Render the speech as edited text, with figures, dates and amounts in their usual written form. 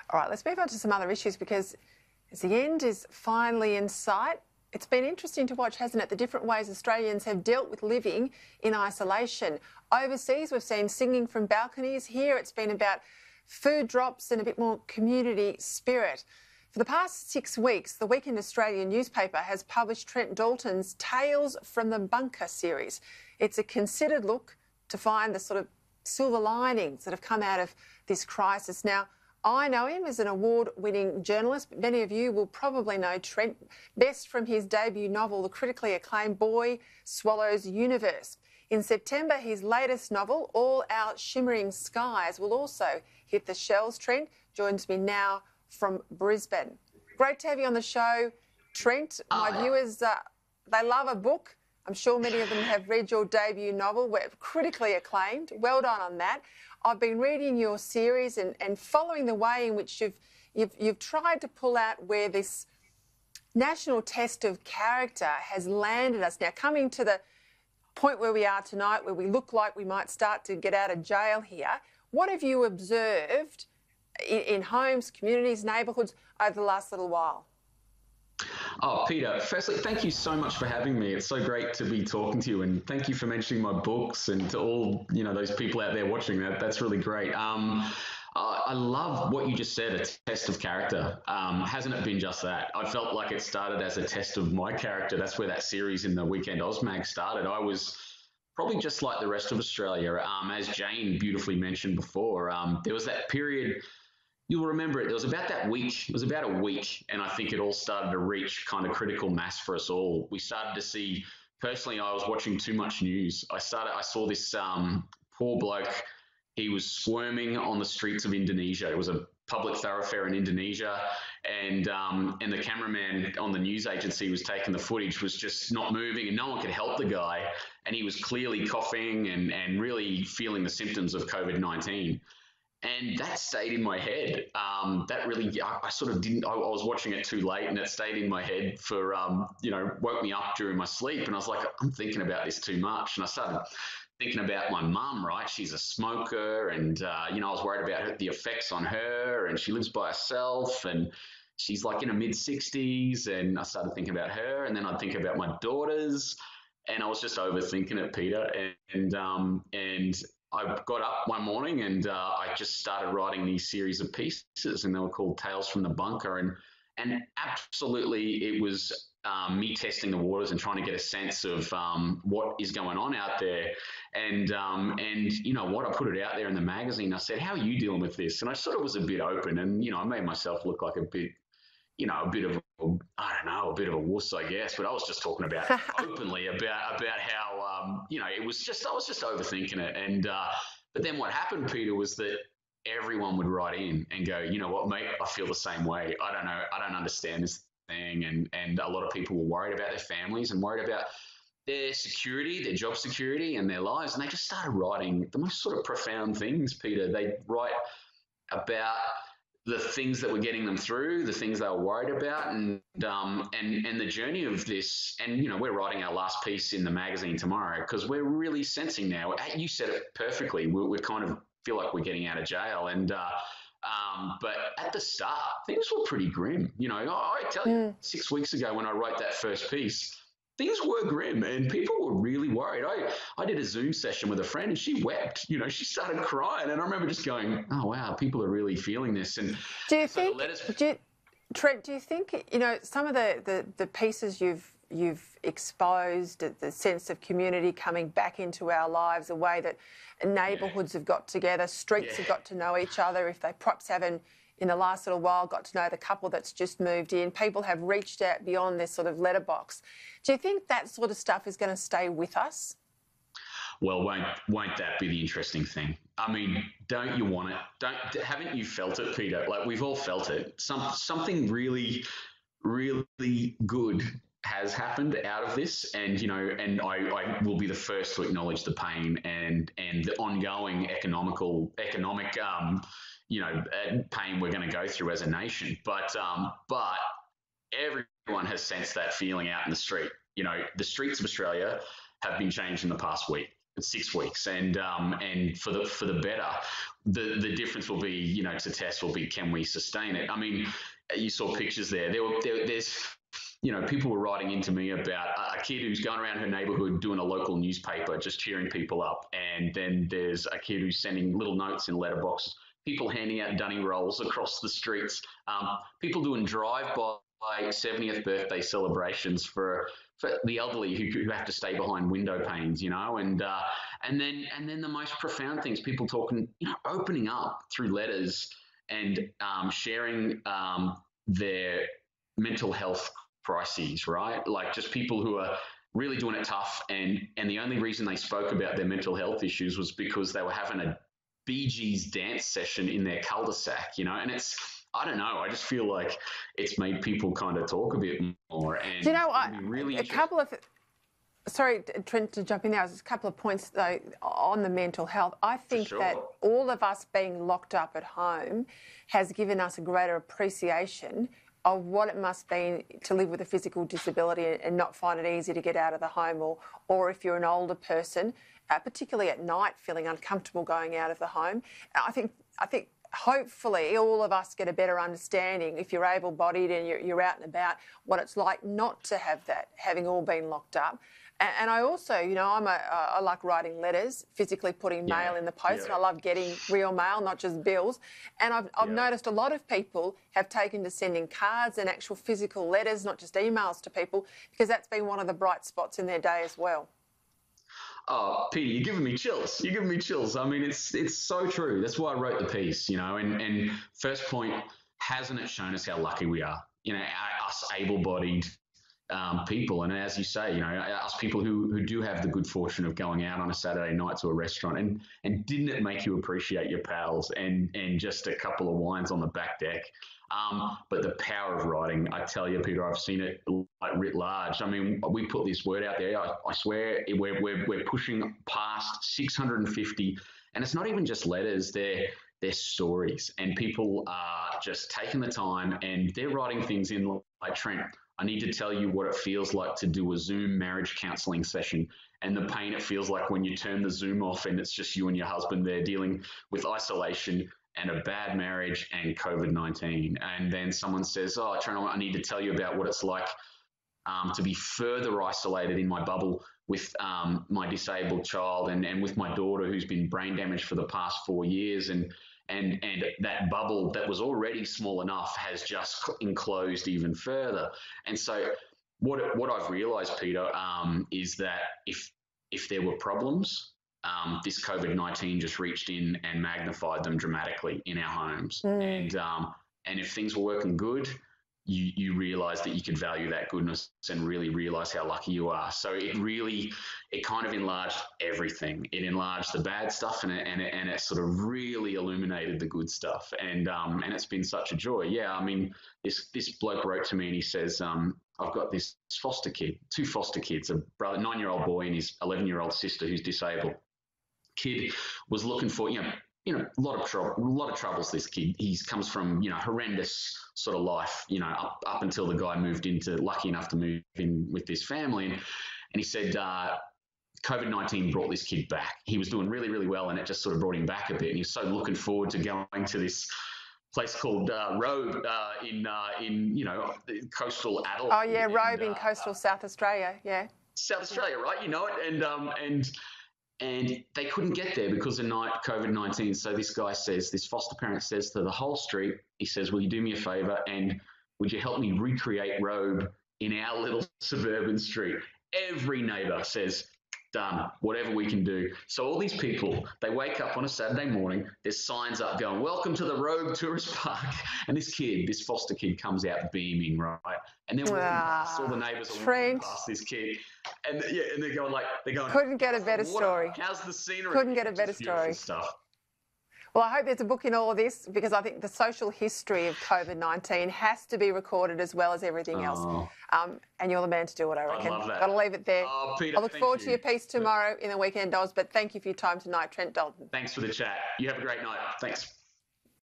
All right, let's move on to some other issues because as the end is finally in sight, it's been interesting to watch, hasn't it, the different ways Australians have dealt with living in isolation. Overseas, we've seen singing from balconies. Here, it's been about food drops and a bit more community spirit. For the past 6 weeks, the Weekend Australian newspaper has published Trent Dalton's Tales from the Bunker series. It's a considered look to find the sort of silver linings that have come out of this crisis. Now, I know him as an award-winning journalist, but many of you will probably know Trent best from his debut novel, the critically acclaimed Boy Swallows Universe. In September, his latest novel, All Our Shimmering Skies, will also hit the shelves. Trent joins me now from Brisbane. Great to have you on the show, Trent. My viewers, they love a book. I'm sure many of them have read your debut novel. We're critically acclaimed. Well done on that. I've been reading your series and following the way in which you've tried to pull out where this national test of character has landed us. Now, coming to the point where we are tonight, where we look like we might start to get out of jail here, what have you observed in homes, communities, neighbourhoods over the last little while? Oh, Peter, firstly, thank you so much for having me. It's so great to be talking to you, and thank you for mentioning my books, and to all, those people out there watching that. That's really great. I love what you just said, a test of character. Hasn't it been just that? I felt like it started as a test of my character. That's where that series in the Weekend Ozmag started. I was probably just like the rest of Australia. As Jane beautifully mentioned before, there was that period. You'll remember it. There was about that week. It was about a week, and I think it all started to reach kind of critical mass for us all. We started to see. Personally, I was watching too much news. I saw this poor bloke. He was squirming on the streets of Indonesia. It was a public thoroughfare in Indonesia, and the cameraman on the news agency was taking the footage, was just not moving, and no one could help the guy. And he was clearly coughing and really feeling the symptoms of COVID-19. And that stayed in my head. That really, I sort of didn't, I was watching it too late, and it stayed in my head for, woke me up during my sleep. And I was like, I'm thinking about this too much. And I started thinking about my mum, right? She's a smoker, and, I was worried about the effects on her, and she lives by herself, and she's like in her mid-60s. And I started thinking about her, and then I'd think about my daughters, and I was just overthinking it, Peter. And I got up one morning, and I just started writing these series of pieces, and they were called Tales from the Bunker. And absolutely, it was me testing the waters and trying to get a sense of what is going on out there. And you know what, I put it out there in the magazine. I said, how are you dealing with this? And I sort of was a bit open, and, I made myself look like a bit of a bit of a wuss, I guess. But I was just talking about openly about how, it was just, I was just overthinking it. And, but then what happened, Peter, was that everyone would write in and go, you know what, mate, I feel the same way. I don't know. I don't understand this thing. And a lot of people were worried about their families and worried about their security, their job security and their lives. And they just started writing the most sort of profound things, Peter. They write about the things that were getting them through, the things they were worried about, and the journey of this. And, we're writing our last piece in the magazine tomorrow, because we're really sensing now, you said it perfectly, we kind of feel like we're getting out of jail. And but at the start, things were pretty grim. I tell you, 6 weeks ago when I wrote that first piece, things were grim, and people were really worried. I did a Zoom session with a friend, and she wept. She started crying, and I remember just going, "Oh wow, people are really feeling this." And do you think, Trent? Do you think some of the pieces you've exposed, the sense of community coming back into our lives, the way that neighbourhoods have got together, streets have got to know each other, if they perhaps haven't in the last little while got to know the couple that's just moved in, people have reached out beyond their sort of letterbox. Do you think that sort of stuff is going to stay with us? Well, won't that be the interesting thing? I mean, don't you want it? Haven't you felt it, Peter? Like, we've all felt it. Something really, really good has happened out of this, and I will be the first to acknowledge the pain and the ongoing economic pain we're going to go through as a nation. But everyone has sensed that feeling out in the street. The streets of Australia have been changed in the past week. 6 weeks, and for the better. The difference will be, to test will be, can we sustain it? I mean, you saw pictures there. There's people were writing into me about a kid who's going around her neighborhood doing a local newspaper, just cheering people up. And then there's a kid who's sending little notes in letterboxes, people handing out dunny rolls across the streets, people doing drive-by 70th birthday celebrations for the elderly who have to stay behind window panes, and then the most profound things, people talking, opening up through letters and sharing their mental health crises, right? Like just people who are really doing it tough, and the only reason they spoke about their mental health issues was because they were having a Bee Gees dance session in their cul-de-sac, and it's, I don't know, I just feel like it's made people kind of talk a bit more. And a couple of, sorry, Trent, to jump in there, there's a couple of points though on the mental health. I think that all of us being locked up at home has given us a greater appreciation of what it must be to live with a physical disability and not find it easy to get out of the home, or if you're an older person, particularly at night, feeling uncomfortable going out of the home. I think hopefully all of us get a better understanding, if you're able-bodied and you're out and about, what it's like not to have that, having all been locked up. And I also, I like writing letters, physically putting mail in the post, and I love getting real mail, not just bills. And I've noticed a lot of people have taken to sending cards and actual physical letters, not just emails to people, because that's been one of the bright spots in their day as well. Oh, Peter, you're giving me chills. You're giving me chills. I mean, it's so true. That's why I wrote the piece, and first point, hasn't it shown us how lucky we are? Us able-bodied people, and as you say, us people who do have the good fortune of going out on a Saturday night to a restaurant, and didn't it make you appreciate your pals and just a couple of wines on the back deck? But the power of writing, I tell you, Peter, I've seen it writ large. I mean, we put this word out there. I swear we're pushing past 650, and it's not even just letters. They're stories, and people are just taking the time, and they're writing things in like, Trent, I need to tell you what it feels like to do a Zoom marriage counselling session, and the pain it feels like when you turn the Zoom off and it's just you and your husband there dealing with isolation and a bad marriage and COVID-19. And then someone says, oh, Trent, I need to tell you about what it's like to be further isolated in my bubble with my disabled child and with my daughter who's been brain damaged for the past 4 years. And that bubble that was already small enough has just enclosed even further. And so what I've realised, Peter, is that if there were problems, this COVID-19 just reached in and magnified them dramatically in our homes. And if things were working good, you realise that you could value that goodness and really realise how lucky you are. So it kind of enlarged everything. It enlarged the bad stuff and it sort of really illuminated the good stuff. And it's been such a joy. Yeah, I mean, this bloke wrote to me and he says, I've got this foster kid, 2 foster kids, a brother, 9-year-old boy and his 11-year-old sister who's disabled. Kid was looking for, a lot of troubles. This kid, he comes from, horrendous sort of life, up until the guy lucky enough to move in with this family. And he said, COVID-19 brought this kid back. He was doing really, really well, and it just sort of brought him back a bit. And he was so looking forward to going to this place called Robe in coastal Adelaide. Oh yeah, Robe in coastal South Australia. Yeah. South Australia, right? You know it, and they couldn't get there because of COVID-19. So this foster parent says to the whole street, he says, will you do me a favour and would you help me recreate Robe in our little suburban street? Every neighbour says, done, whatever we can do. So all these people, they wake up on a Saturday morning, there's signs up going, welcome to the Robe Tourist Park. And this foster kid comes out beaming, right? And then all the neighbours are walking past this kid. And they're going, couldn't get a better story. How's the scenery? Couldn't get a better story. Stuff. Well, I hope there's a book in all of this because I think the social history of COVID-19 has to be recorded as well as everything else. And you're the man to do it, I reckon. I love that. Got to leave it there. Oh, Peter, I look forward to your piece tomorrow in the Weekend Oz, but thank you for your time tonight, Trent Dalton. Thanks for the chat. You have a great night. Thanks.